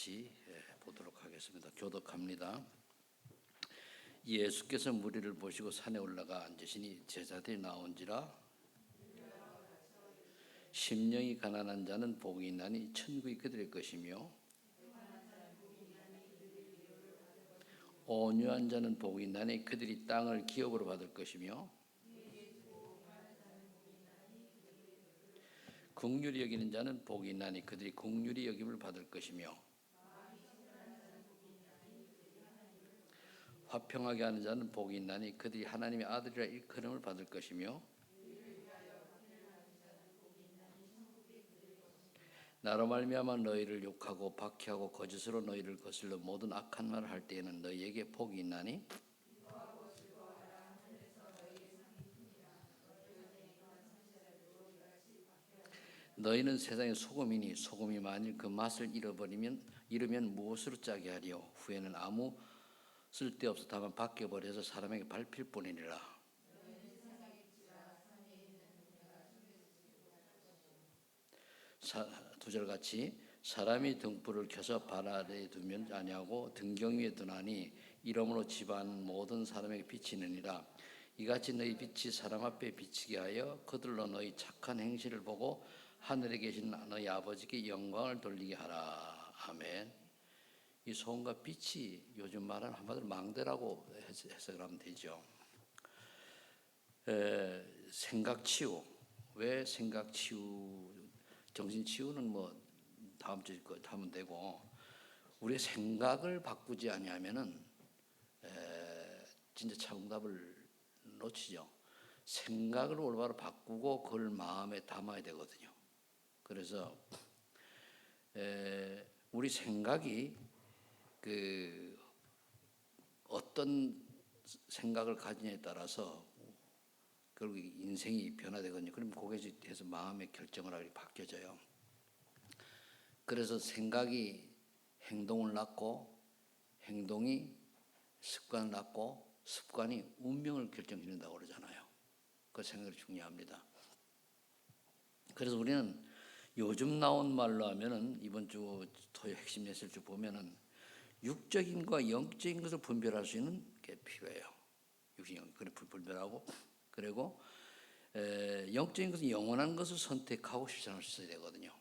같이 보도록 하겠습니다. 교독합니다. 예수께서 무리를 보시고 산에 올라가 앉으시니 제자들이 나온지라 심령이 가난한 자는 복이 있나니 천국이 그들의 것이며 온유한 자는 복이 있나니 그들이 땅을 기업으로 받을 것이며 긍휼히 여기는 자는 복이 있나니 그들이 긍휼히 여김을 받을 것이며 화평하게 하는 자는 복이 있나니 그들이 하나님의 아들이라 일컬음을 받을 것이며 나로 말미암아 너희를 욕하고 박해하고 거짓으로 너희를 거슬러 모든 악한 말을 할 때에는 너희에게 복이 있나니 너희는 세상의 소금이니 소금이 만일 그 맛을 잃으면 무엇으로 짜게 하리요 후에는 아무 쓸데없어 다만 밖에 버려서 사람에게 밟힐 뿐이니라. 2절 같이 사람이 등불을 켜서 발 아래에 두면 아니하고 등경 위에 두나니 이러므로 집안 모든 사람에게 비치느니라. 이같이 너희 빛이 사람 앞에 비치게 하여 그들로 너희 착한 행실을 보고 하늘에 계신 너희 아버지께 영광을 돌리게 하라. 아멘. 이 소금과 빛이 요즘 말하는 한마디로 망대라고 해석을 하면 되죠. 생각 치유. 왜 생각 치유? 정신 치유는 뭐 다음 주에 하면 되고 우리의 생각을 바꾸지 아니하면은 진짜 정답을 놓치죠. 생각을 올바로 바꾸고 그걸 마음에 담아야 되거든요. 그래서 우리 생각이 그 어떤 생각을 가지냐에 따라서 결국 인생이 변화되거든요. 그럼 거기에 대해서 마음의 결정을 하게 바뀌어져요. 그래서 생각이 행동을 낳고 행동이 습관을 낳고 습관이 운명을 결정짓는다고 그러잖아요. 그 생각이 중요합니다. 그래서 우리는 요즘 나온 말로 하면은 이번 주 토요 핵심 메시지 보면은 육적인과 영적인 것을 분별할 수 있는 게 필요해요. 육적인 것을 분별하고 그리고 영적인 것은 영원한 것을 선택하고 실천할 수 있어야 되거든요.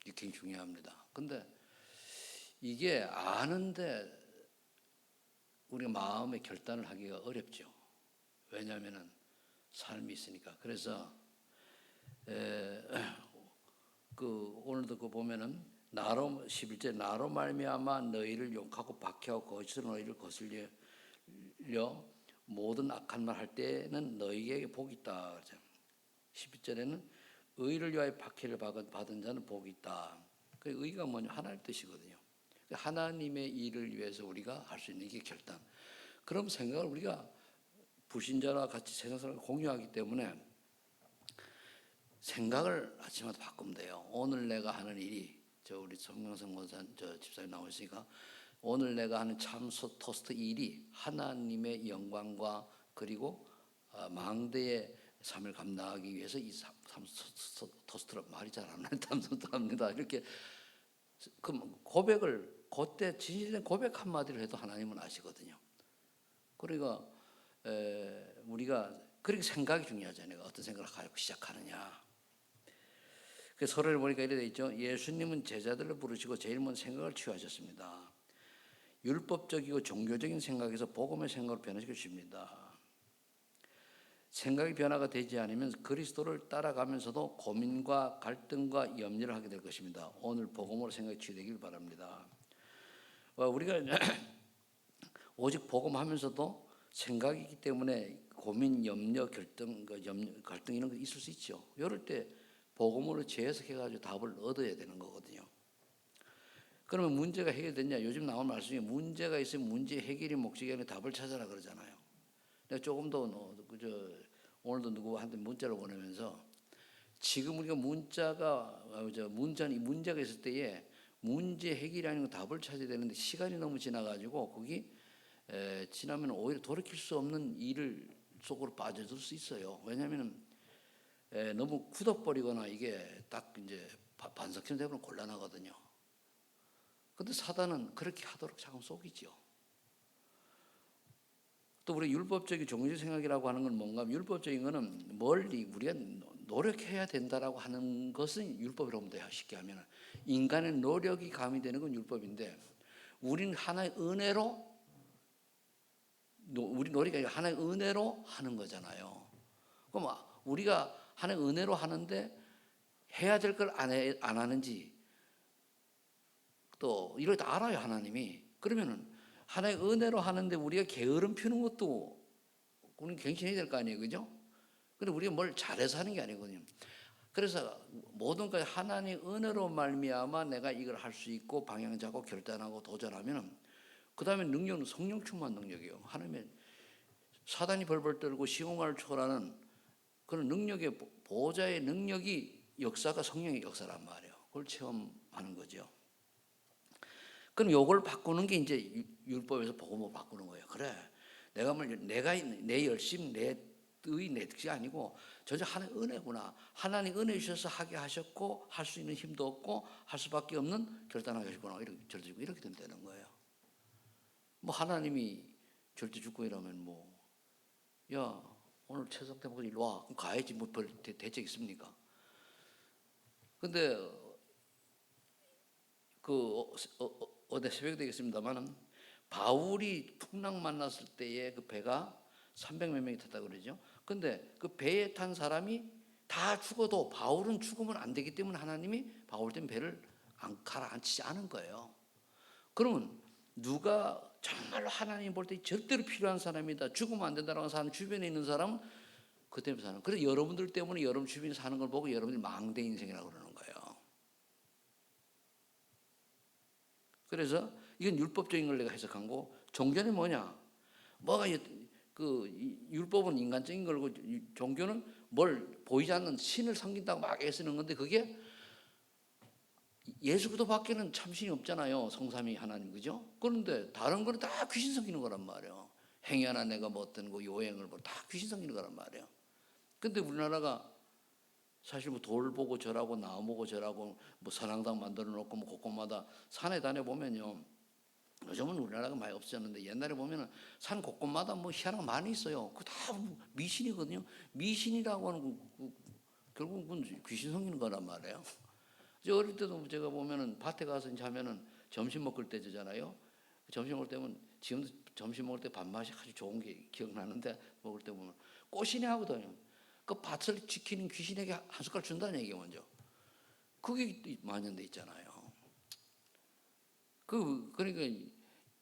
이게 굉장히 중요합니다. 근데 이게 아는데 우리가 마음의 결단을 하기가 어렵죠. 왜냐하면은 삶이 있으니까. 그래서 오늘도 보면은 나로 11절 나로 말미암아 너희를 욕하고 박해하고 거짓으로 너희를 거슬려 모든 악한 말 할 때는 너희에게 복이 있다. 12절에는 의를 위하여 박해를 받은 자는 복이 있다. 그 의가 뭐냐? 하나님의 뜻이거든요. 하나님의 일을 위해서 우리가 할 수 있는 이게 결단. 그럼 생각을 우리가 불신자와 같이 세상 사람과 공유하기 때문에 생각을 아침마다 바꾸면 돼요. 오늘 내가 하는 일이 우리 성명성 원사 집사님 나오시니까 오늘 내가 하는 참소 토스트 일이 하나님의 영광과 그리고 망대의 삶을 감당하기 위해서 이 토스트로 말이 잘 안 나요. 탐스합니다. 이렇게 고백을 그때 진실된 고백 한마디를 해도 하나님은 아시거든요. 그러니까 우리가 그렇게 생각이 중요하잖아요. 어떤 생각을 가지고 시작하느냐. 그 서론을 보니까 이래 돼 있죠. 예수님은 제자들을 부르시고 제일 먼저 생각을 치유하셨습니다. 율법적이고 종교적인 생각에서 복음의 생각으로 변화시켜 주십니다. 생각이 변화가 되지 않으면 그리스도를 따라가면서도 고민과 갈등과 염려를 하게 될 것입니다. 오늘 복음으로 생각이 치유되길 바랍니다. 우리가 오직 복음하면서도 생각이 있기 때문에 고민, 염려, 갈등 이런 거 있을 수 있죠. 이럴 때 복음으로 재해석해가지고 답을 얻어야 되는 거거든요. 그러면 문제가 해결됐냐? 요즘 나온 말씀 중에 문제가 있으면 문제 해결이 목적이 아니라 답을 찾아라 그러잖아요. 내가 조금 더 오늘도 누구한테 문자를 보내면서 지금 우리가 문제가 있을 때에 문제 해결이 아니고 답을 찾아야 되는데 시간이 너무 지나가지고 거기 지나면 오히려 돌이킬 수 없는 일 속으로 빠져들 수 있어요. 왜냐하면 너무 굳어버리거나 이게 딱 이제 반석처럼 되면 곤란하거든요. 근데 사단은 그렇게 하도록 자꾸 속이죠. 또 우리 율법적인 종교 생각이라고 하는 건 뭔가 하면 율법적인 거는 멀리 우리가 노력해야 된다라고 하는 것은 율법이라고 하면 돼요. 쉽게 하면 인간의 노력이 가미되는 건 율법인데 우리는 하나의 은혜로 우리 노력이 하나의 은혜로 하는 거잖아요. 그럼 우리가 하나의 은혜로 하는데 해야 될 걸 안 하는지 또 이걸 다 알아요 하나님이. 그러면은 하나의 은혜로 하는데 우리가 게으름 피우는 것도 우리는 갱신해야 될 거 아니에요, 그죠? 근데 우리가 뭘 잘해서 하는 게 아니거든요. 그래서 모든 것 하나님의 은혜로 말미암아 내가 이걸 할 수 있고 방향 잡고 결단하고 도전하면은 그 다음에 능력은 성령 충만 능력이에요. 하나님의 사단이 벌벌 떨고 시공간을 초월하는 그런 능력의 보호자의 능력이 역사가 성령의 역사란 말이에요. 그걸 체험하는 거죠. 그럼 요걸 바꾸는 게 이제 율법에서 복음으로 바꾸는 거예요. 그래, 내가 내 열심, 내 뜻이 아니고 전혀 하나님의 은혜구나. 하나님 은혜 주셔서 하게 하셨고 할 수 있는 힘도 없고 할 수밖에 없는 결단하게 하셨구나. 이렇게 된다는 거예요. 뭐 하나님이 절대 죽고 이러면 뭐 야 오늘 최성태 목사 일로 와. 그럼 가야지 뭐 별 대책 있습니까? 근데 어제 새벽에 되겠습니다만은 바울이 풍랑 만났을 때에 그 배가 300몇 명이 탔다 그러죠. 근데 그 배에 탄 사람이 다 죽어도 바울은 죽으면 안 되기 때문에 하나님이 바울 때문에 배를 가라앉히지 않은 거예요. 그러면 누가 정말로 하나님 볼 때 절대로 필요한 사람이다, 죽으면 안 된다라고 하는 사람, 주변에 있는 사람은 그 때문에 사는. 그래서 여러분들 때문에 여러분 주변에 사는 걸 보고 여러분들이 망대 인생이라고 그러는 거예요. 그래서 이건 율법적인 걸 내가 해석한 거. 종교는 뭐냐? 뭐가 그 율법은 인간적인 거고 종교는 뭘 보이지 않는 신을 섬긴다고 막 애쓰는 건데 그게 예수 그리스도밖에는 참신이 없잖아요. 성삼위 하나님, 그죠? 그런데 다른 거는 다 귀신 섬기는 거란 말이에요. 행위 하나 내가 뭐 어떤 거 요행을 뭐 다 귀신 섬기는 거란 말이에요. 근데 우리나라가 사실 뭐 돌 보고 절하고 나무 보고 절하고 뭐 선앙당 만들어 놓고 뭐 곳곳마다 산에 다녀 보면요. 요즘은 우리나라가 많이 없어졌는데 옛날에 보면은 산 곳곳마다 뭐 희한한 거 많이 있어요. 그 다 미신이거든요. 미신이라고 하는 결국은 귀신 섬기는 거란 말이에요. 저 어릴 때도 제가 보면은 밭에 가서 이제 하면은 점심 먹을 때잖아요. 점심 먹을 때면 지금도 점심 먹을 때 밥맛이 아주 좋은 게 기억나는데 먹을 때 보면 꼬시네 하거든요. 그 밭을 지키는 귀신에게 한 숟갈 준다는 얘기예요, 먼저. 그게 만연돼 있잖아요. 그러니까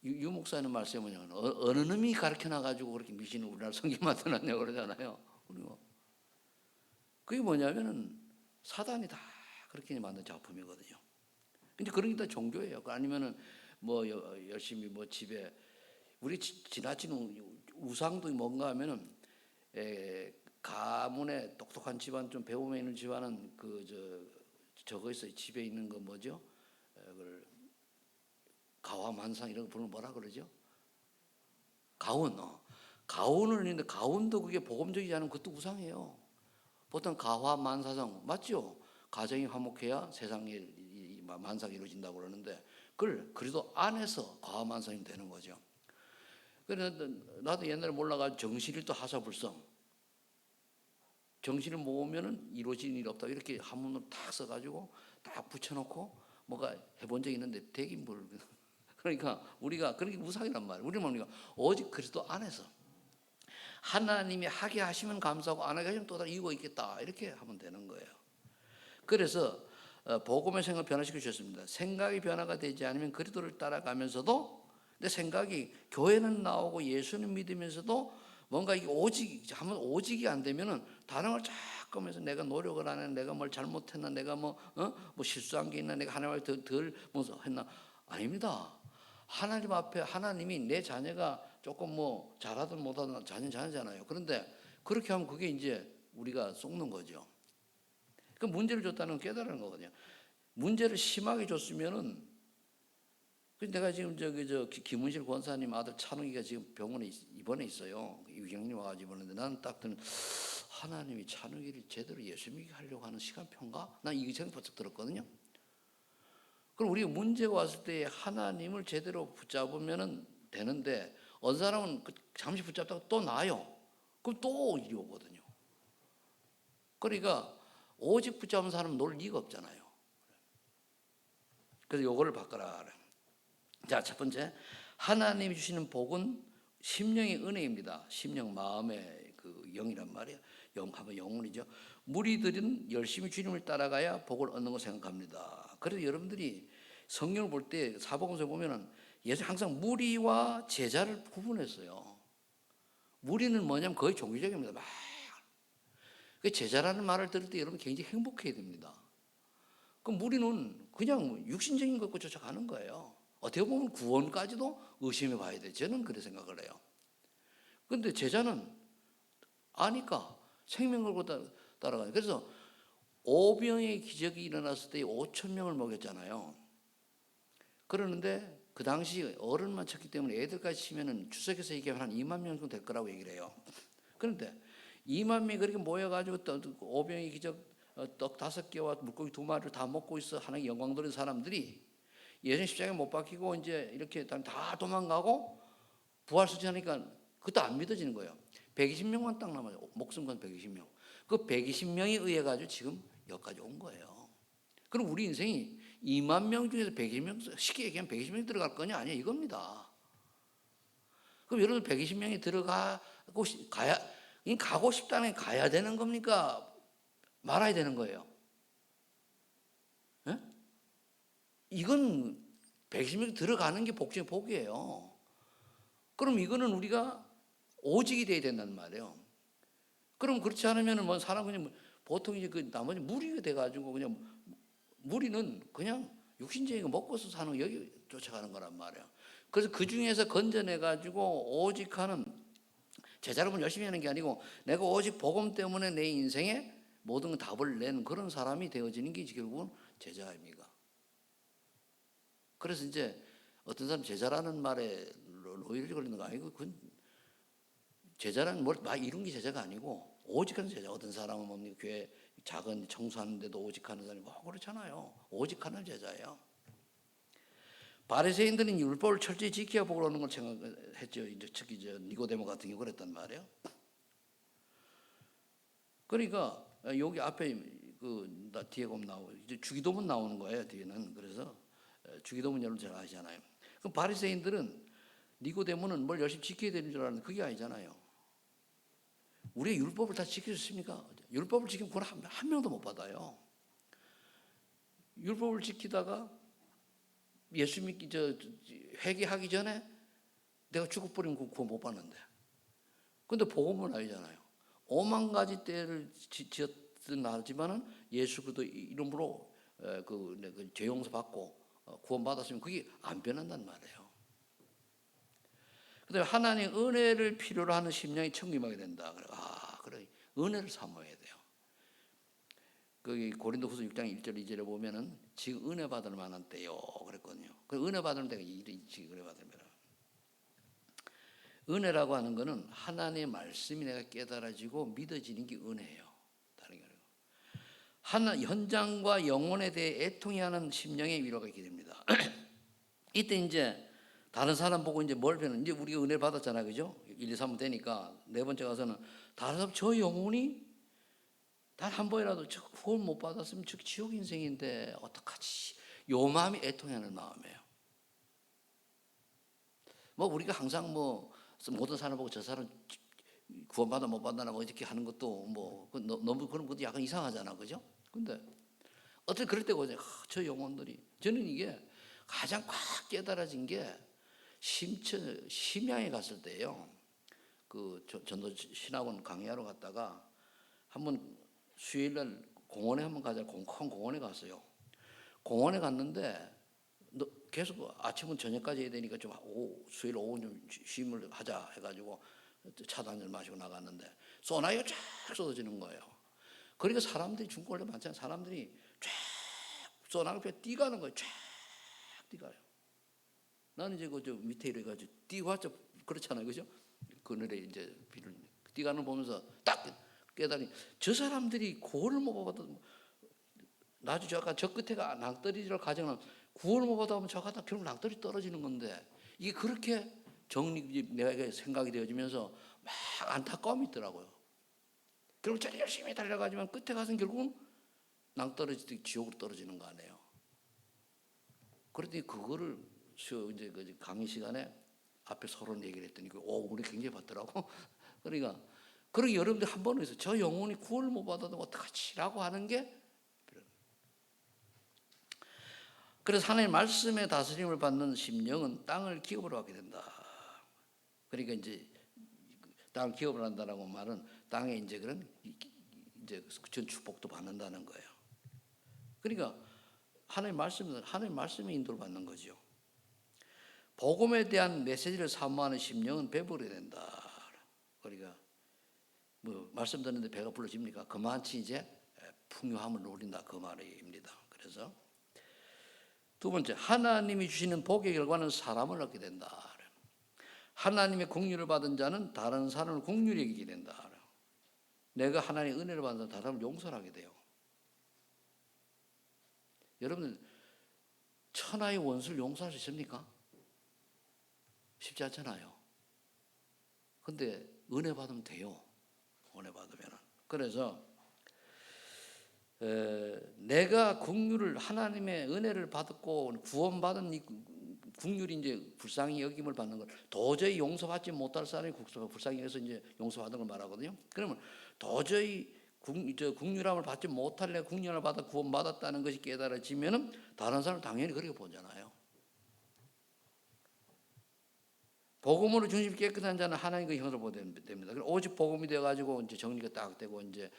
유 목사님 말씀이 뭐냐면 어느 놈이 가르쳐 놔가지고 그렇게 미신을 우리나라 성경 만들어놨냐고 그러잖아요. 그리고 그게 뭐냐면은 사단이 다 그렇게 만든 작품이거든요. 근데 그런 게 다 종교예요. 아니면은 뭐 열심히 뭐 집에 우리 지나친 우상도 뭔가 하면은 가문에 똑똑한 집안 좀 배움에 있는 집안은 저거 있어요. 집에 있는 거 뭐죠? 그걸 가화만상 이런 거 부르는 뭐라 그러죠? 가훈. 가훈을 했는데 가훈도 그게 복음적이지 않으면 그것도 우상이에요. 보통 가화만사성 맞죠? 가정이 화목해야 세상에 만사가 이루어진다고 그러는데 그걸 그래도 안에서 가화만상이 되는 거죠. 그래서 나도 옛날에 몰라가지고 정신일도 하사불성, 정신을 모으면은 이루어지는 일 없다 이렇게 한문으로 딱 써가지고 딱 붙여놓고 뭐가 해본 적이 있는데 되긴 뭘. 그러니까 우리가 그렇게 우상이란 말이에요. 우리는 뭡니까? 오직 그리스도 안에서 하나님이 하게 하시면 감사하고 안 하게 하시면 또 다른 이유가 있겠다 이렇게 하면 되는 거예요. 그래서 복음의 생각을 변화시켜 주셨습니다. 생각이 변화가 되지 않으면 그리스도를 따라가면서도 내 생각이 교회는 나오고 예수는 믿으면서도 뭔가 이게 한번 오직이 안 되면은 다른 걸 자꾸 하면서 내가 노력을 안 했나, 내가 뭘 잘못했나, 내가 뭐 실수한 게 있나, 내가 하나님을 덜 했나. 아닙니다. 하나님 앞에 하나님이 내 자녀가 조금 뭐 잘하든 못하든 자녀잖아요. 그런데 그렇게 하면 그게 이제 우리가 속는 거죠. 그 문제를 줬다는 건 깨달은 거거든요. 문제를 심하게 줬으면은 내가 지금 김은실 권사님 아들 찬욱이가 지금 병원에 입원해 있어요. 유경님 와가지고 입원했는데 나는 딱 드는 하나님이 찬욱이를 제대로 예수 믿게 하려고 하는 시간표인가? 난 이 생각 번쩍 들었거든요. 그럼 우리가 문제가 왔을 때 하나님을 제대로 붙잡으면 되는데 어떤 사람은 잠시 붙잡다가 또 나요. 그럼 또 일이 오거든요. 그러니까 오직 붙잡은 사람은 놀 리가 없잖아요. 그래서 요거를 바꿔라. 자, 첫 번째, 하나님이 주시는 복은 심령의 은혜입니다. 심령, 마음의 그 영이란 말이에요. 하면 영혼이죠. 무리들은 열심히 주님을 따라가야 복을 얻는 거 생각합니다. 그래서 여러분들이 성경을 볼 때 사복음서 보면은 예수 항상 무리와 제자를 구분했어요. 무리는 뭐냐면 거의 종교적입니다. 막 제자라는 말을 들을 때 여러분 굉장히 행복해야 됩니다. 그 무리는 그냥 육신적인 것고 쫓아가는 거예요. 어떻게 보면 구원까지도 의심해 봐야 돼. 저는 그렇게 생각을 해요. 그런데 제자는 아니까 생명 걸고 따라가요. 그래서 오병의 기적이 일어났을 때 5천 명을 먹였잖아요. 그러는데 그 당시 어른만 쳤기 때문에 애들까지 치면은 주석에서 얘기하면 한 2만 명 정도 될 거라고 얘기를 해요. 그런데 2만 명이 그렇게 모여가지고 오병의 기적 떡 5개와 물고기 2마리를 다 먹고 있어 하나님 영광 돌린 사람들이 예수님 십자가에 못 박히고 이제 이렇게 다 도망가고 부활수지하니까 그것도 안 믿어지는 거예요. 120명만 딱 남아요. 목숨 건 120명. 그 120명에 의해 가지고 지금 여기까지 온 거예요. 그럼 우리 인생이 2만 명 중에서 120명, 쉽게 얘기하면 120명이 들어갈 거냐? 아니야, 이겁니다. 그럼 여러분 120명이 가고 싶다는 게 가야 되는 겁니까? 말아야 되는 거예요. 네? 이건 120명 들어가는 게 복이에요. 그럼 이거는 우리가 오직이 돼야 된단 말이에요. 그럼 그렇지 않으면 뭐 사람 그냥 보통 이제 그 나머지 무리가 돼가지고 그냥 무리는 그냥 육신적인 거 먹고서 사는 거 여기 쫓아가는 거란 말이에요. 그래서 그 중에서 건져내가지고 오직 하는 제자로만 열심히 하는 게 아니고 내가 오직 복음 때문에 내 인생에 모든 답을 내는 그런 사람이 되어지는 게 결국은 제자입니다. 그래서 이제 어떤 사람 제자라는 말에 로열이 걸리는 거 아니고 그건 제자라는 뭘 막 이룬 게 제자가 아니고 오직 하는 제자. 어떤 사람은 뭡니까? 교회 작은 청소하는데도 오직 하는 사람이 뭐 그렇잖아요. 오직 하는 제자예요. 바리새인들은 율법을 철저히 지켜야 복을 얻는 걸 생각했죠. 이제 특히 니고데모 같은 경우 그랬단 말이에요. 그러니까 여기 앞에 그 뒤에 보면 나오고 이제 주기도문 나오는 거예요. 뒤에는 그래서 주기도문 여러분 잘 아시잖아요. 그럼 바리새인들은 니고데모는 뭘 열심히 지켜야 되는 줄 알았는데 그게 아니잖아요. 우리의 율법을 다 지켜줬습니까? 율법을 지키면 구원 한 명도 못 받아요. 율법을 지키다가 예수 믿기 회개하기 전에 내가 죽어버리면 구원 못 받는데. 근데 복음은 아니잖아요. 5만 가지 때를 지었든 하지만은 예수 그리스도 이름으로 그 죄 용서 받고 구원 받았으면 그게 안 변한단 말이에요. 그다음에 하나님 은혜를 필요로 하는 심령이 청김하게 된다. 그래 은혜를 사모해야 돼요. 거기 고린도후서 6장 1절 2절에 보면은 지금 은혜 받을 만한 때요 그랬거든요. 그 은혜 받을 때가 지금 은혜 받을 때라. 은혜라고 하는 거는 하나님의 말씀이 내가 깨달아지고 믿어지는 게 은혜예요. 다른 게 아니고 하나 현장과 영혼에 대해 애통해하는 심령의 위로가 있게 됩니다. 이때 이제 다른 사람 보고 이제 뭘 배는 이제 우리가 은혜 받았잖아요, 그죠? 1, 2, 3분 되니까 네 번째 가서는 다른 사람 저 영혼이 단 한 번이라도 저 구원 못 받았으면 저 지옥 인생인데 어떡하지? 요 마음이 애통하는 마음이에요. 뭐 우리가 항상 뭐 모든 사람 보고 저 사람 구원받아 못 받나 뭐 이렇게 하는 것도 뭐 너무 그런 것도 약간 이상하잖아, 그죠? 근데 어떻게 그럴 때가 오죠. 저 영혼들이 저는 이게 가장 꽉 깨달아진 게 심양에 갔을 때예요. 그 전도 신학원 강의하러 갔다가 한번 수요일날 공원에 한번 가자 큰 공원에 갔어요. 공원에 갔는데 계속 아침은 저녁까지 해야 되니까 좀 수요일 오후 좀 쉼을 하자 해가지고 차도 한잔 마시고 나갔는데 소나기가 쫙 쏟아지는 거예요. 그러니까 사람들이 중고래 많잖아요. 사람들이 쫙 소나기가 뛰가는 거예요. 쫙 뛰가요. 나는 이제 그 밑에 이래가지고 뛰어왔죠. 그렇잖아요, 그죠? 그늘에 이제 비를 뛰가는 보면서 딱 깨달으니 저 사람들이 구원을 못 받아도 나중에 아까 저 끝에가 낭떠러지를 가정은 구원을 못 받아보면 저 같다 결국 낭떠러지 떨어지는 건데 이게 그렇게 내가 생각이 되어지면서 막 안타까움이 있더라고요. 결국 저리 열심히 달려가지만 끝에 가서는 결국은 낭떠러지듯이 지옥으로 떨어지는 거 아니에요. 그랬더니 그거를 이제 그 강의 시간에 앞에 서론 얘기를 했더니 우리 굉장히 받더라고. 그러니까 여러분들 한 번은 있어요. 저 영혼이 구원을 못 받아도 어떡하지라고 하는 게. 그래서 하나님의 말씀의 다스림을 받는 심령은 땅을 기업으로 하게 된다. 그러니까 이제 땅을 기업을 한다라고 말은 땅에 이제 그런 이제 전 축복도 받는다는 거예요. 그러니까 하나님의 말씀의 인도를 받는 거죠. 복음에 대한 메시지를 사모하는 심령은 배부르게 된다. 그러니까 뭐 말씀 듣는데 배가 불러집니까? 그만치 이제 풍요함을 누린다 그 말입니다. 그래서 두 번째, 하나님이 주시는 복의 결과는 사람을 얻게 된다. 하나님의 공유를 받은 자는 다른 사람을 공유히 여기게 된다. 내가 하나님의 은혜를 받은 자는 다른 사람을 용서하게 돼요. 여러분들 천하의 원수를 용서할 수 있습니까? 쉽지 않잖아요. 근데 은혜 받으면 돼요. 은혜 받으면. 그래서 내가 긍휼을 하나님의 은혜를 받고 구원받은 이 긍휼이 이제 불쌍히 여김을 받는 걸 도저히 용서받지 못할 사람이 불쌍히 여겨서 이제 용서받은 걸 말하거든요. 그러면 도저히 긍휼함을 받지 못할래 긍휼을 받아 구원받았다는 것이 깨달아지면은 다른 사람 당연히 그렇게 보잖아요. 복음으로 중심이 깨끗한 자는 하나님의 형상을 보게 됩니다. 오직 복음이 되어가지고 이제 정리가 딱 되고 이제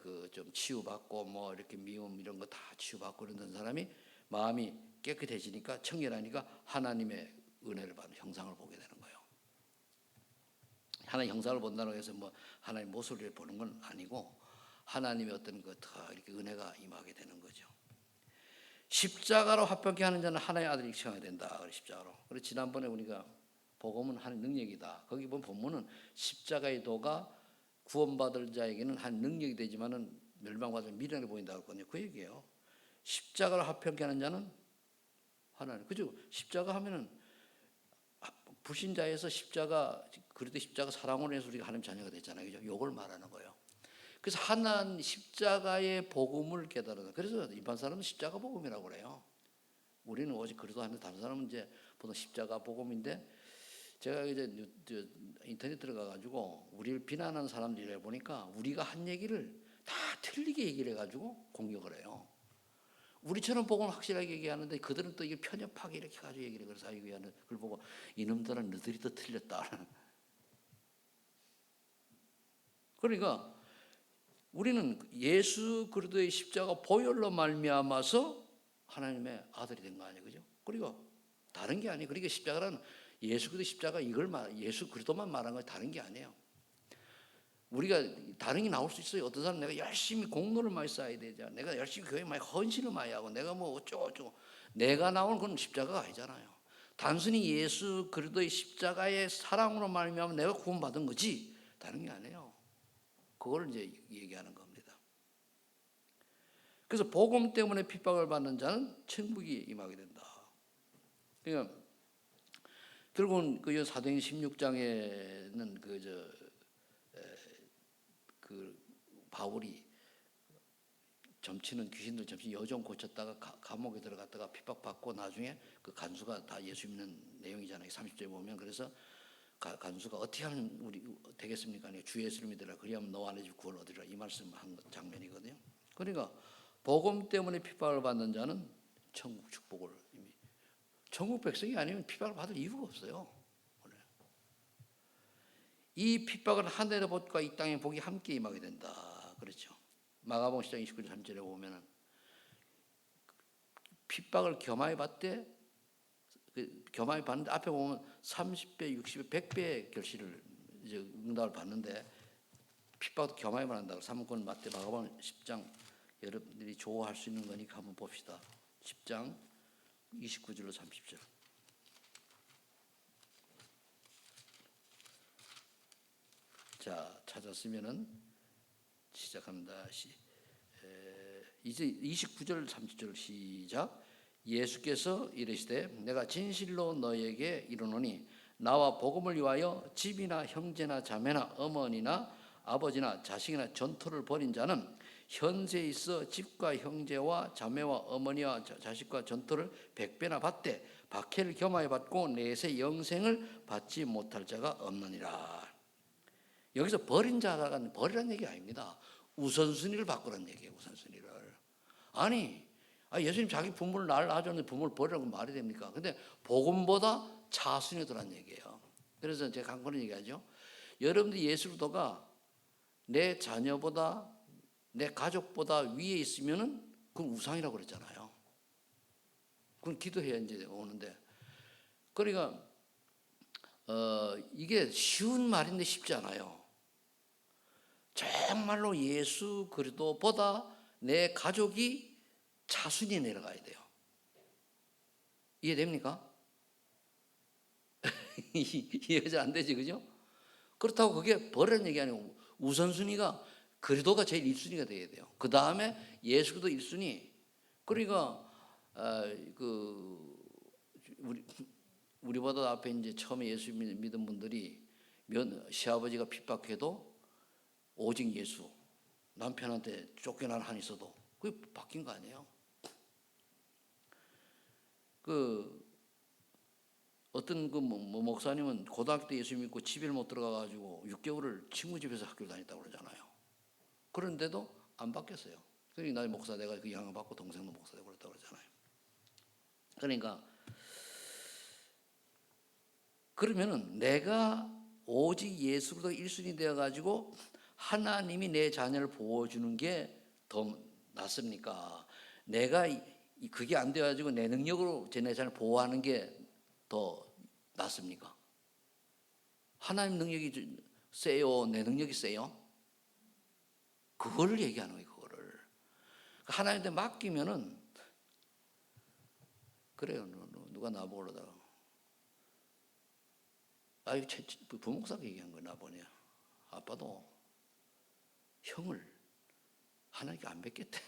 그 좀 치유받고 뭐 이렇게 미움 이런 거 다 치유받고 그러는 사람이 마음이 깨끗해지니까 청결하니까 하나님의 은혜를 받는 형상을 보게 되는 거예요. 하나님 형상을 본다고 해서 뭐 하나님 모습을 보는 건 아니고 하나님의 어떤 그 다 이렇게 은혜가 임하게 되는 거죠. 십자가로 화평케 하는 자는 하나님의 아들이 칭하게 된다. 십자가로. 그래서 지난번에 우리가 복음은 하나님 능력이다. 거기 보면 본문은 십자가의 도가 구원받을 자에게는 한 능력이 되지만은 멸망받을 미련해 보인다고 했거든요. 그 얘기예요. 십자가로 화평케 하는 자는 하나님. 그죠? 십자가 하면은 불신자에서 십자가 그래도 십자가 사랑으로 해서 우리가 하나님 자녀가 됐잖아요. 그죠? 요걸 말하는 거예요. 그래서 하나님 십자가의 복음을 깨달아서 그래서 일반 사람은 십자가 복음이라고 그래요. 우리는 오직 그리스도 하는데 다른 사람은 이제 보통 십자가 복음인데 제가 이제 인터넷 들어가가지고 우리를 비난하는 사람들을 보니까 우리가 한 얘기를 다 틀리게 얘기를 해가지고 공격을 해요. 우리처럼 복음을 확실하게 얘기하는데 그들은 또 이게 편협하게 이렇게 가지고 얘기를 그래서 얘기하는 그걸 보고 이놈들은 너들이 더 틀렸다. 그러니까 우리는 예수 그리스도의 십자가 보혈로 말미암아서 하나님의 아들이 된 거 아니에요, 그죠? 그리고 다른 게 아니에요. 그러니까 십자가는 예수 그리스도 십자가 이걸 예수 그리스도만 말한 거 다른 게 아니에요. 우리가 다른 게 나올 수 있어요. 어떤 사람은 내가 열심히 공로를 많이 쌓아야 되죠. 내가 열심히 교회 많이 헌신을 많이 하고 내가 뭐 어쩌고 내가 나오는 건 십자가가 아니잖아요. 단순히 예수 그리스도의 십자가의 사랑으로 말미암아 내가 구원받은 거지 다른 게 아니에요. 그걸 이제 얘기하는 겁니다. 그래서 복음 때문에 핍박을 받는 자는 천국이 임하게 된다. 그러니까 결국은 그 사도행 16장에는 그 바울이 점치는 귀신들 점치 여종 고쳤다가 감옥에 들어갔다가 핍박받고 나중에 그 간수가 다 예수 믿는 내용이잖아요. 30절에 보면 그래서 간수가 어떻게 하면 우리 되겠습니까? 주 예수를 믿으라 그리하면 너와 내 집 구원을 얻으리라 이 말씀한 장면이거든요. 그러니까 복음 때문에 핍박을 받는 자는 천국 축복을 이미 천국 백성이 아니면 핍박을 받을 이유가 없어요. 이 핍박은 하늘의 복과 이 땅의 복이 함께 임하게 된다. 그렇죠. 마가복음 10장 29절 3절에 보면은 핍박을 겸하여 받되 겸하여 받는데 앞에 보면 30배, 60배, 100배의 결실을 이제 응답을 받는데 핍박도 겸하여 받는다고. 사문권 마태 마가복음 10장 여러분들이 좋아할 수 있는 거니까 한번 봅시다. 10장 29절로 30절. 자, 찾았으면은 시작합니다. 이제 29절 30절 시작. 예수께서 이르시되 내가 진실로 너에게 이르노니 나와 복음을 위하여 집이나 형제나 자매나 어머니나 아버지나 자식이나 전토를 벌인 자는 현세에 있어 집과 형제와 자매와 어머니와 자식과 전토를 100배나 받되 박해를 겸하여 받고 내세 영생을 받지 못할 자가 없느니라. 여기서 버린 자가 버리라는 얘기 아닙니다. 우선순위를 바꾸라는 얘기예요. 우선순위를. 아니 예수님 자기 부모를 날 낳아줬는데 부모를 버리라고 말이 됩니까? 근데 복음보다 차순위에 두라는 얘기예요. 그래서 제가 한 그런 얘기하죠. 여러분들 예수 그리스도가 내 자녀보다 내 가족보다 위에 있으면은 그건 우상이라고 그랬잖아요. 그건 기도해야 이제 오는데. 그러니까 이게 쉬운 말인데 쉽지 않아요. 정말로 예수 그리스도보다 내 가족이 차순위에 내려가야 돼요. 이해됩니까? 이해가 잘 안 되지, 그죠? 그렇다고 그게 버리는 얘기 아니고 우선순위가 그리스도가 제일 1순위가 돼야 돼요. 그 다음에 예수 그리스도 1순위. 그러니까 우리보다 앞에 이제 처음에 예수 믿은 분들이 시아버지가 핍박해도 오직 예수, 남편한테 쫓겨난 한 있어도 그게 바뀐 거 아니에요? 어떤 목사님은 고등학교 때 예수 믿고 집에를 못 들어가가지고 6개월을 친구 집에서 학교를 다녔다고 그러잖아요. 그런데도 안 바뀌었어요. 그러니까 나 목사 내가 그 영향을 받고 동생도 목사 되고 그랬다고 그러잖아요. 그러니까 그러면은 내가 오직 예수 그리스도 1순위 되어가지고 하나님이 내 자녀를 보호해주는 게 더 낫습니까? 내가 그게 안 돼가지고 내 능력으로 내 자녀를 보호하는 게 더 낫습니까? 하나님 능력이 세요? 내 능력이 세요? 그거를 얘기하는 거예요. 그거를 하나님한테 맡기면은 그래요. 누가 나보고 그러다가 아유 부목사가 얘기한 거야. 나보니 아빠도 형을 하나님께 안 뵙겠대.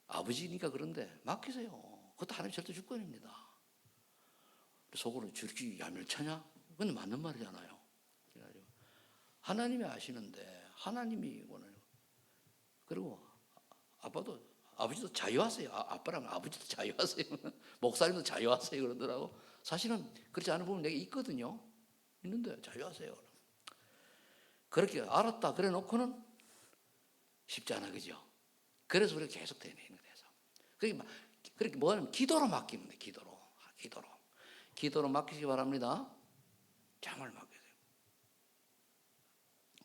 아버지니까 그런데 맡기세요. 그것도 하나님 절대 주권입니다. 속으로 저렇게 야멸차냐? 그건 맞는 말이잖아요. 하나님이 아시는데 하나님이 원하는. 그리고 아버지도 자유하세요. 아빠랑 아버지도 자유하세요. 목사님도 자유하세요 그러더라고. 사실은 그렇지 않은 부분 내게 있거든요. 있는데 자유하세요. 그렇게 알았다 그래 놓고는 쉽지 않아, 그죠? 그래서 우리가 계속 되뇌는 데서. 그렇게 뭐냐면 기도로 맡기면 돼. 기도로 맡기시기 바랍니다. 정말 맡기세요.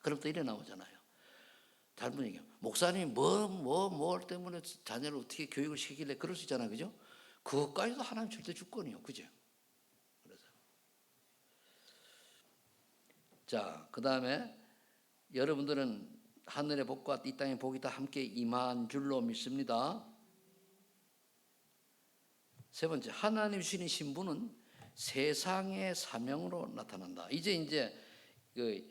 그럼 또 이래 나오잖아요. 다른 분이 얘기해요. 목사님 뭐 때문에 자녀를 어떻게 교육을 시키길래 그럴 수 있잖아요, 그죠? 그것까지도 하나님 절대 주권이요, 그죠? 그래서 자, 그 다음에 여러분들은 하늘의 복과 이 땅의 복이 다 함께 임한 줄로 믿습니다. 세 번째, 하나님 주시는 신분은 세상의 사명으로 나타난다. 이제 그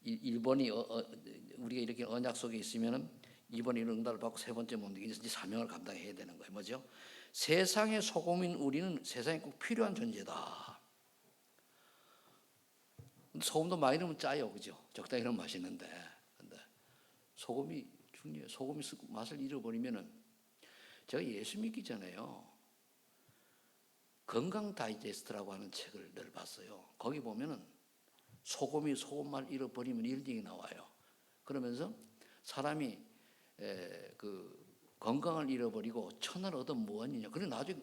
일본이 우리가 이렇게 언약 속에 있으면은 이번에 이런 응답을 받고 세 번째 뭡니까? 이제 사명을 감당해야 되는 거예요. 뭐죠? 세상의 소금인 우리는 세상에 꼭 필요한 존재다. 소금도 많이 넣으면 짜요, 그죠? 적당히 넣으면 맛있는데, 근데 소금이 중요해요. 소금이 맛을 잃어버리면은 제가 예수 믿기 전에요. 건강 다이제스트라고 하는 책을 늘 봤어요. 거기 보면은 소금이 소금만 잃어버리면 이런 얘기 나와요. 그러면서 사람이 그 건강을 잃어버리고 천하를 얻으면 뭐하느냐. 그래 나중에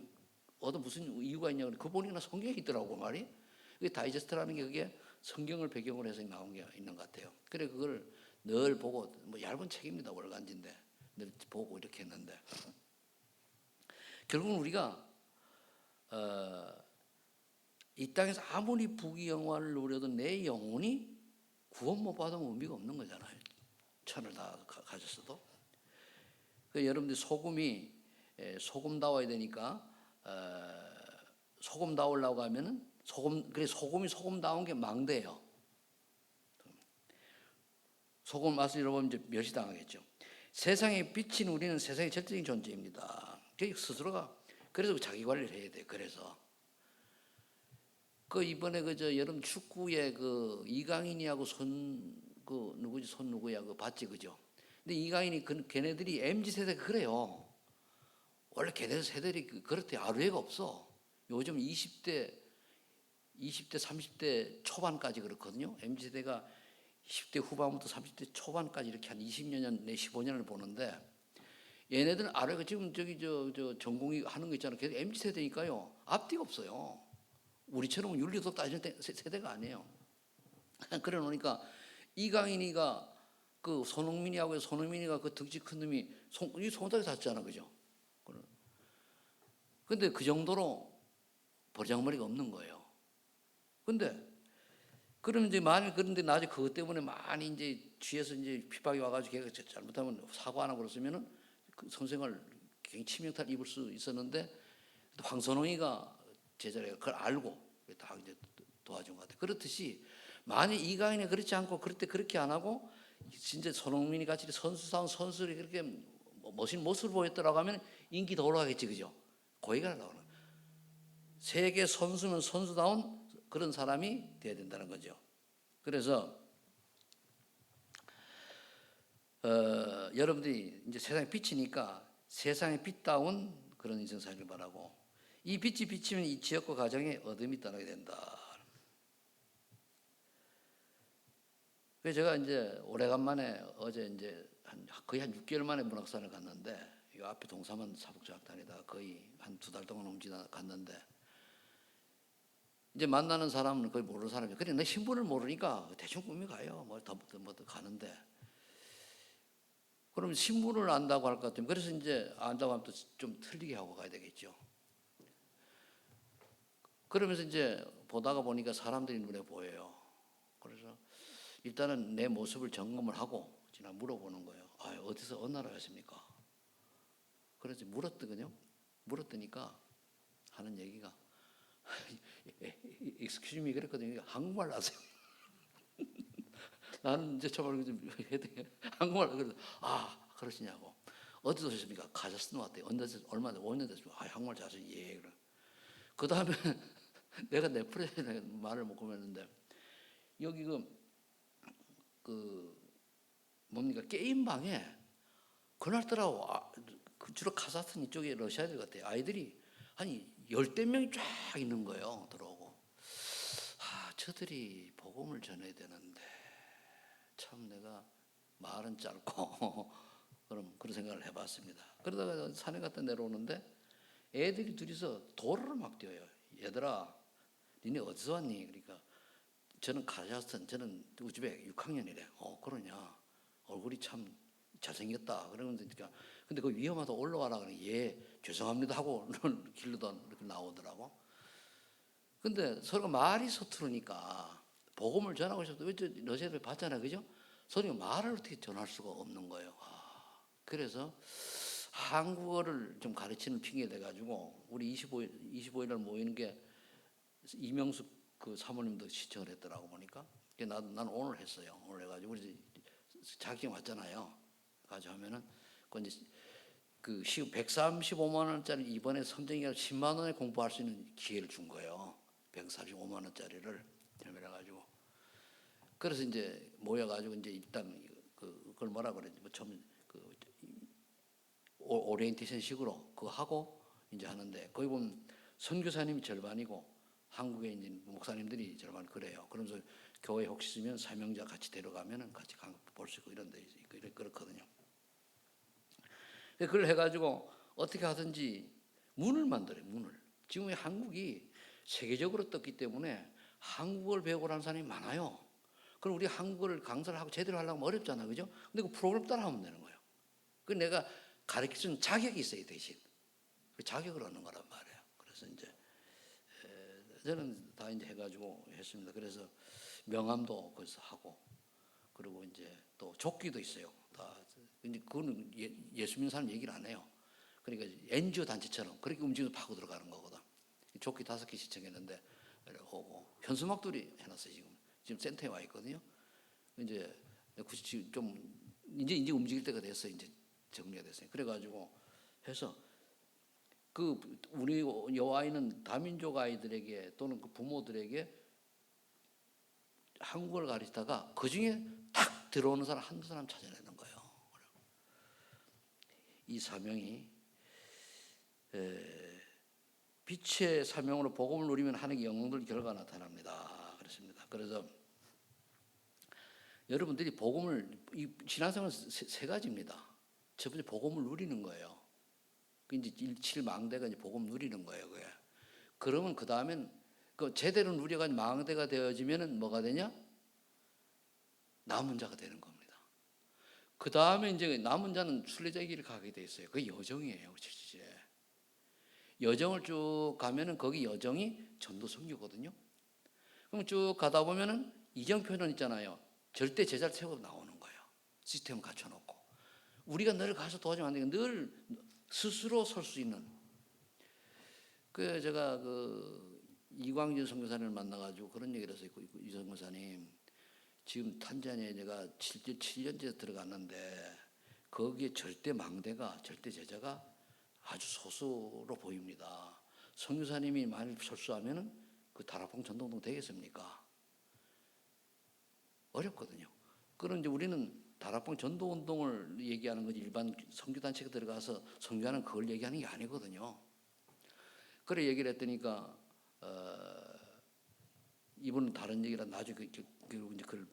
얻어 무슨 이유가 있냐. 그 보니까 성경에 있더라고 말이. 그게 다이제스트라는 게 그게 성경을 배경으로 해서 나온 게 있는 것 같아요. 그래 그걸 늘 보고 뭐 얇은 책입니다. 월간지인데 늘 보고 이렇게 했는데 결국은 우리가 이 땅에서 아무리 부귀영화를 누려도 내 영혼이 구원 못 받으면 의미가 없는 거잖아요. 천을 다 가졌어도. 여러분들 소금다워야 되니까 소금다우려고 하면은 소금이 소금다운 게 망대예요. 소금 맛을 잃어버리면 이제 멸시당하겠죠. 세상에 비친 우리는 세상의 절대적인 존재입니다. 스스로가 그래서 자기 관리를 해야 돼. 그래서 그 이번에 그저 여름 축구에 그 이강인이하고 그 누구지 손 누구야 그 봤지 그죠? 근데 이강인이 걔네들이 MZ 세대가 그래요. 원래 걔네 세대들이 그렇대. 아루에가 없어. 요즘 20대 30대 초반까지 그렇거든요. MZ 세대가 10대 후반부터 30대 초반까지 이렇게 한 20년 내 15년을 보는데 얘네들은 아래가 지금 저기 저 전공이 하는 거 있잖아요. 걔들 MZ 세대니까요. 앞뒤가 없어요. 우리처럼 윤리도 따지는 세대가 아니에요. 그래 놓으니까 이강인이가 그 손흥민이가 그 덩치 큰 놈이 손가락에 닿잖아, 그죠? 근데 그 정도로 버장머리가 없는 거예요. 근데 그럼 이제 만일 그런데 나중에 그것 때문에 많이 이제 뒤에서 이제 핍박이 와가지고 걔가 잘못하면 사고 안 하고 그랬으면은 그 선생을 굉장히 치명타를 입을 수 있었는데 황선홍이가 제자리가 그걸 알고 다 이제 도와준 것 같아요. 그렇듯이 만약 이강인이 그렇지 않고 그럴 때 그렇게 안 하고 진짜 손흥민이 같이 선수다운 선수들이 그렇게 멋진 모습을 보였더라고 하면 인기 더 올라가겠지, 그죠? 거기가 나오는 세계 선수면 선수다운 그런 사람이 돼야 된다는 거죠. 그래서 여러분들이 이제 세상에 비치니까 세상에 빛다운 그런 인생 살길 바라고, 이 빛이 비치면 이 지역과 가정에 어둠이 떠나게 된다. 그래서 제가 이제 오래간만에 어제 이제 거의 한 6개월 만에 문학산을 갔는데 이 앞에 동사만 사북장학단에다가 거의 한 2달 동안 옮기다 갔는데 이제 만나는 사람은 거의 모르는 사람이에요. 그래 내 신분을 모르니까 대충 꿈이 가요. 뭐 더 가는데 그러면 신분을 안다고 할 것 같으면 그래서 이제 안다고 하면 또 좀 틀리게 하고 가야 되겠죠. 그러면서 이제 보다가 보니까 사람들이 눈에 보여요. 그래서 일단은 내 모습을 점검을 하고 지나 물어보는 거예요. 아, 어디서 어느 나라 가십니까? 그래서 물었더니요. 물었더니까 하는 얘기가 excuse me 그랬거든요. 한국말 아세요? 나는 이제 저말 좀 해야 돼. 한국말 그래서 그러시냐고. 어디서 오셨습니까? 카자흐스탄 왔대요. 얼마나 5년 됐습니까? 한국말 잘하세요. 예. 그래. 그 다음에 내가 넷플릭스에 말을 못 꺼냈는데 여기 그 뭡니까 게임방에 그날따라 주로 카자흐스탄 이쪽에 러시아들 같아요. 아이들이 한 10대 명이 쫙 있는 거예요. 들어오고 저들이 복음을 전해야 되는데 참 내가 말은 짧고 그런 생각을 해봤습니다. 그러다가 산에 갔다 내려오는데 애들이 둘이서 도로를 막 뛰어요. 얘들아 니네 어디서 왔니? 그러니까 저는 카자흐스탄, 저는 우즈벡 6학년이래. 그러냐? 얼굴이 참 잘생겼다. 그러니까 근데 그 위험하다 올라와라 그러니 예 죄송합니다 하고 길로도 이렇게 나오더라고. 근데 서로가 말이 서투르니까 복음을 전하고 싶어도 왜 러시아를 봤잖아요, 그죠? 서로가 말을 어떻게 전할 수가 없는 거예요. 그래서 한국어를 좀 가르치는 핑계 대가지고 우리 25일 날 모이는 게 이명숙 그 사모님도 시청을 했더라고 보니까. 난 오늘 했어요. 오늘 해가지고 우리 자격증 왔잖아요. 가지고 하면은 그 이제 그 135만 원짜리 이번에 선정이가 10만 원에 공부할 수 있는 기회를 준 거예요. 145만 원짜리를 해가지고. 그래서 이제 모여가지고 이제 일단 그걸 뭐라 그랬지? 뭐 처음 그 오리엔테이션 식으로 그거 하고 이제 하는데 거기 보면 선교사님이 절반이고 한국에 있는 목사님들이 절반 그래요. 그러면서 교회 혹시 있으면 사명자 같이 데려가면은 같이 볼 수 있고 이런 데 그렇거든요. 그걸 해가지고 어떻게 하든지 문을 만들어요. 문을. 지금 한국이 세계적으로 떴기 때문에 한국어를 배우고 하는 사람이 많아요. 그럼 우리 한국어를 강사를 하고 제대로 하려면 어렵잖아, 그죠? 근데 그 프로그램 따라하면 되는 거예요. 그 내가 가르치는 자격이 있어야 대신 그 자격을 얻는 거란 말이에요. 그래서 이제 저는 다 이제 해가지고 했습니다. 그래서 명함도 거기서 하고 그리고 이제 또 조끼도 있어요. 다 근데 그거는 예수 믿는 사람 얘기를 안 해요. 그러니까 NGO 단체처럼 그렇게 움직여서 파고 들어가는 거거든. 조끼 5개 시청했는데 오고 현수막들이 해놨어요. 지금 센터에 와 있거든요. 이제 좀 이제 움직일 때가 됐어요. 이제 정리가 됐어요. 그래가지고 해서 그 우리 여아이는 다민족 아이들에게 또는 그 부모들에게 한국어를 가르치다가 그 중에 탁 들어오는 사람 한두 사람 찾아내는 거예요. 이 사명이 빛의 사명으로 복음을 누리면 하나님의 영광들 결과가 나타납니다. 그렇습니다. 그래서 여러분들이 복음을 이 신앙생활은 세 가지입니다. 첫 번째 복음을 누리는 거예요. 그 이제 일칠망대가 이제 복음 누리는 거예요. 그게. 그러면 그 다음엔 그 제대로 누려가지고 망대가 되어지면은 뭐가 되냐? 남은 자가 되는 겁니다. 그 다음에 이제 남은 자는 순례자의 길을 가게 돼 있어요. 그게 여정이에요, 실제. 여정을 쭉 가면은 거기 여정이 전도 선교거든요. 그럼 쭉 가다 보면은 이정표는 있잖아요. 절대 제자를 세우고 나오는 거예요. 시스템을 갖춰놓고 우리가 늘 가서 도와주면 안 되고 늘 스스로 설 수 있는. 그 제가 그 이광준 선교사님을 만나가지고 그런 얘기를 했어요. 이 선교사님 지금 탄자니아에 제가 7년째 들어갔는데 거기에 절대 망대가 절대 제자가 아주 소수로 보입니다. 선교사님이 만일 설수하면은 그 다락봉 전도운동 되겠습니까? 어렵거든요. 그럼 이제 우리는 다락봉 전도운동을 얘기하는 거지 일반 선교단체가 들어가서 선교하는 그걸 얘기하는 게 아니거든요. 그래 얘기를 했더니까 이분은 다른 얘기라 나중에 결국 이제 그걸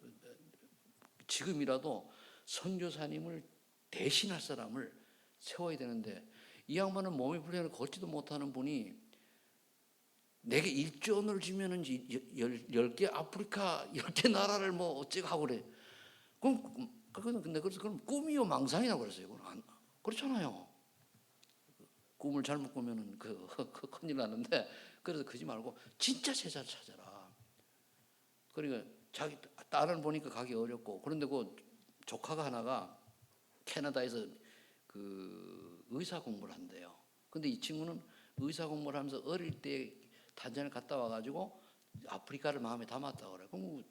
지금이라도 선교사님을 대신할 사람을 세워야 되는데 이 양반은 몸이 불편해서 걷지도 못하는 분이 내게 1조 원을 주면은 10개 아프리카 10개 나라를 뭐 어쩌고 하고 그래. 근데 그럼 꿈이요 망상이라고 그랬어요. 그렇잖아요. 꿈을 잘못 꾸면은 큰일 나는데 그래서 그러지 말고 진짜 제자를 찾아라. 그러니까 자기 딸은 보니까 가기 어렵고 그런데 그 조카가 하나가 캐나다에서 그 의사 공부를 한대요. 근데 이 친구는 의사 공부를 하면서 어릴 때 탄자니아 갔다 와가지고 아프리카를 마음에 담았다 그래. 그럼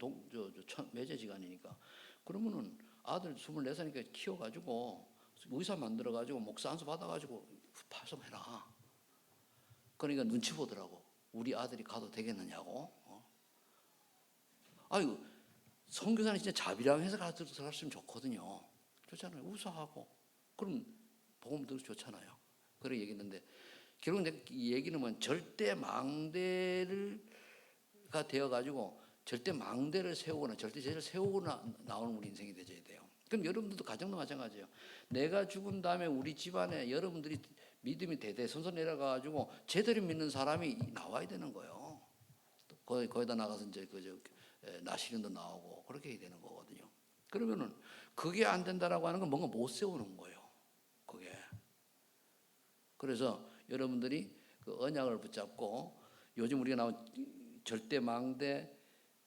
매제지간이니까 그러면은 아들 24살이니까 키워가지고 의사 만들어가지고 목사 안수 받아가지고 파송해라. 그러니까 눈치 보더라고. 우리 아들이 가도 되겠느냐고. 아유 선교사는 진짜 자비랑해서 들어갔으면 좋거든요. 좋잖아요. 우사하고 그럼 복음 들어서 좋잖아요. 그래 얘기했는데 결국 이 얘기는 뭐 절대 망대가 되어가지고 절대 망대를 세우거나 절대 제자를 세우거나 나오는 우리 인생이 되어야 돼요. 그럼 여러분들도 가정도 마찬가지예요. 내가 죽은 다음에 우리 집안에 여러분들이 믿음이 대대손손 내려가가지고 제대로 믿는 사람이 나와야 되는 거예요. 거기다 나가서 이제 나시린도 나오고 그렇게 해야 되는 거거든요. 그러면은 그게 안 된다라고 하는 건 뭔가 못 세우는 거예요. 그게. 그래서 여러분들이 그 언약을 붙잡고 요즘 우리가 나온 절대 망대,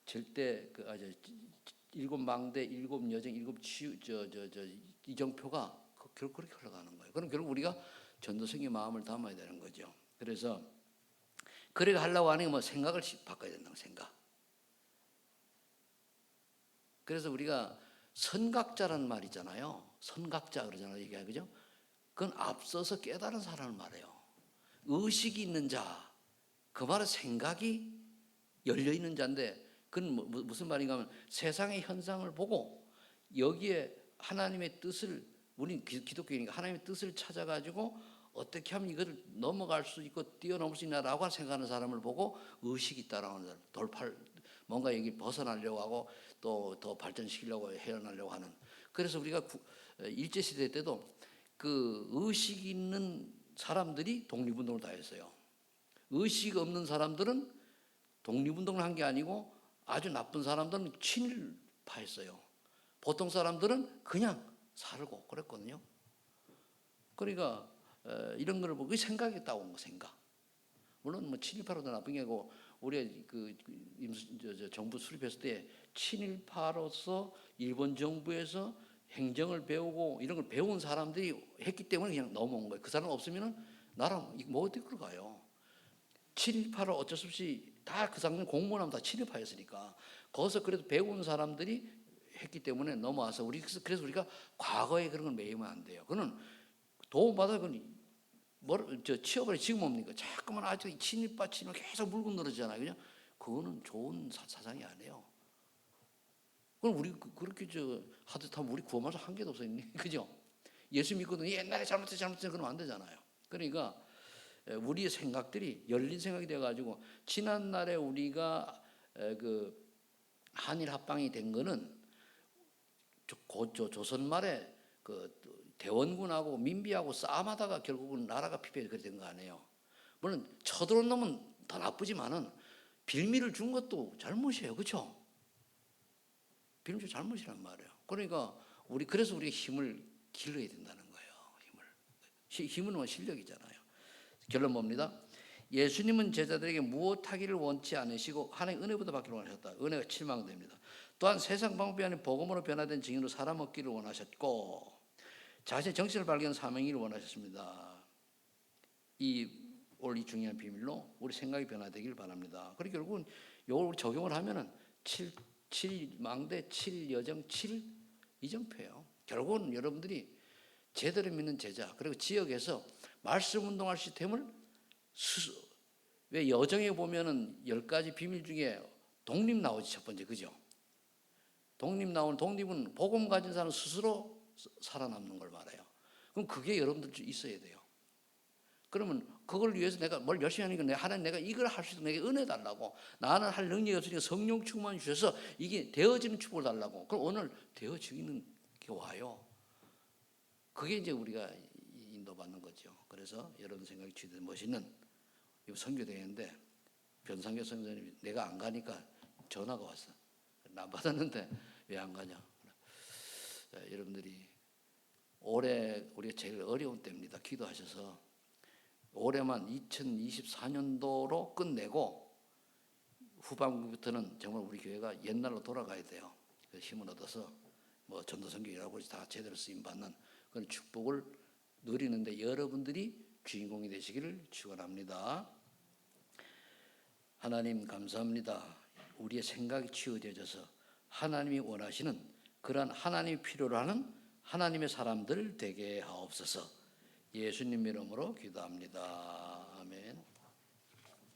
절대 일곱 망대, 일곱 여정, 일곱 치유 이정표가 결국 그렇게 흘러가는 거예요. 그럼 결국 우리가 전도성의 마음을 담아야 되는 거죠. 그래서 그렇게 하려고 하는 게 뭐 생각을 바꿔야 된다는 생각. 그래서 우리가 선각자라는 말 있잖아요. 선각자 그러잖아요. 이게 그죠? 그건 앞서서 깨달은 사람을 말해요. 의식이 있는 자. 그 말은 생각이 열려 있는 자인데 그건 무슨 말인가 하면 세상의 현상을 보고 여기에 하나님의 뜻을 우린 기독교인이니까 하나님의 뜻을 찾아가지고 어떻게 하면 이걸 넘어갈 수 있고 뛰어넘을 수 있나라고 생각하는 사람을 보고 의식이 있다라는 사람. 뭔가 여기 벗어나려고 하고 또 더 발전시키려고 헤어나려고 하는. 그래서 우리가 일제시대 때도 그 의식이 있는 사람들이 독립운동을 다 했어요. 의식 없는 사람들은 독립운동을 한 게 아니고 아주 나쁜 사람들은 친일파했어요. 보통 사람들은 그냥 살고 그랬거든요. 그러니까 이런 걸 보고 생각이 따온 거 생각. 물론 뭐 친일파로도 나쁜 게 아니고 우리 정부 수립했을 때 친일파로서 일본 정부에서 행정을 배우고 이런 걸 배운 사람들이 했기 때문에 그냥 넘어온 거예요. 그 사람 없으면은 나라 뭐 어떻게 가요? 친일파를 어쩔 수 없이 다 그 사람들 공무원하면 다 친일파였으니까 거기서 그래도 배운 사람들이 했기 때문에 넘어와서 그래서 우리가 과거에 그런 걸 매이면 안 돼요. 그는 도움받아 취업을 지금 뭡니까? 자꾸만 아주 친입받치면 계속 물고 늘어지잖아요. 그냥 그거는 좋은 사상이 아니에요. 그럼 우리 그렇게 하듯하면 우리 구원받을 한계도 없어요. 그죠? 예수 믿거든 옛날에 잘못했어 그러면 안 되잖아요. 그러니까 우리의 생각들이 열린 생각이 돼가지고 지난 날에 우리가 그 한일 합방이 된 거는 조선 말에 그 대원군하고 민비하고 싸움하다가 결국은 나라가 피폐해 그렇게 된 거 아니에요. 물론 쳐들어온 놈은 더 나쁘지만은 빌미를 준 것도 잘못이에요, 그렇죠? 빌미 잘못이란 말이에요. 그러니까 그래서 우리가 힘을 길러야 된다는 거예요. 힘은 실력이잖아요. 결론 뭡니다. 예수님은 제자들에게 무엇하기를 원치 않으시고 하나님의 은혜보다 받기를 원하셨다. 은혜가 실망됩니다. 또한 세상 방법이 아닌 복음으로 변화된 증인으로 사람 얻기를 원하셨고 자신의 정신을 발견한 사명이를 원하셨습니다. 오늘 이 중요한 비밀로 우리 생각이 변화되길 바랍니다. 그리고 결국은 이걸 적용을 하면은 7망대 7여정 7이정표예요. 결국은 여러분들이 제대로 믿는 제자 그리고 지역에서 말씀 운동할 시스템을 왜 여정에 보면은 10가지 비밀 중에 독립 나오지 첫 번째 그죠? 독립은 복음 가진 사람 스스로 살아남는 걸 말해요. 그럼 그게 여러분들 있어야 돼요. 그러면 그걸 위해서 내가 뭘 열심히 하니까 하나님 내가 이걸 할 수 있도록 내게 은혜 달라고 나는 할 능력이 없으니까 성령 충만 주셔서 이게 되어지는 축복을 달라고. 그럼 오늘 되어지는 게 와요. 그게 이제 우리가 인도받는 거죠. 그래서 여러분 생각이 취된 멋있는 이 선교대회인데 변상교 선생님이 내가 안 가니까 전화가 왔어. 나 받았는데 왜 안 가냐. 여러분들이 올해 우리가 제일 어려운 때입니다. 기도하셔서 올해만 2024년도로 끝내고 후반부부터는 정말 우리 교회가 옛날로 돌아가야 돼요. 힘을 얻어서 전도선교라고 다 제대로 쓰임받는 그런 축복을 누리는데 여러분들이 주인공이 되시기를 축원합니다. 하나님 감사합니다. 우리의 생각이 치유되어져서 하나님이 원하시는 그러한 하나님이 필요로 하는 하나님의 사람들 되게 하옵소서. 예수님 이름으로 기도합니다. 아멘.